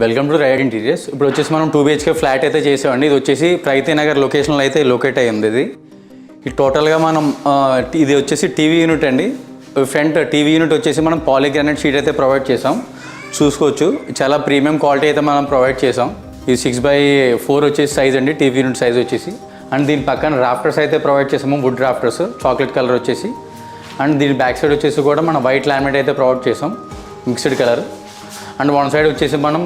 Welcome to ride interiors. ఇప్పుడు వచ్చేసి మనం 2 BHK ఫ్లాట్ అయితే చేసామండి. ఇది వచ్చేసి ప్రైతి నగర్ లొకేషన్లో అయితే లొకేట్ అయ్యింది. ఇది టోటల్గా మనం ఇది వచ్చేసి టీవీ యూనిట్ అండి. ఫ్రంట్ టీవీ యూనిట్ వచ్చేసి మనం పాలీగ్రానైట్ షీట్ అయితే ప్రొవైడ్ చేసాం. చూసుకోవచ్చు, చాలా ప్రీమియం క్వాలిటీ అయితే మనం ప్రొవైడ్ చేసాం. ఇది 6x4 వచ్చేసి సైజ్ అండి, టీవీ యూనిట్ సైజ్ వచ్చేసి. అండ్ దీని పక్కన రాఫ్టర్స్ అయితే ప్రొవైడ్ చేసాము, వుడ్ రాఫ్టర్స్ చాక్లెట్ కలర్ వచ్చేసి. అండ్ దీని బ్యాక్ సైడ్ వచ్చేసి కూడా మనం వైట్ లామినేట్ అయితే ప్రొవైడ్ చేసాం, mixed colour. And one side వచ్చేసి మనం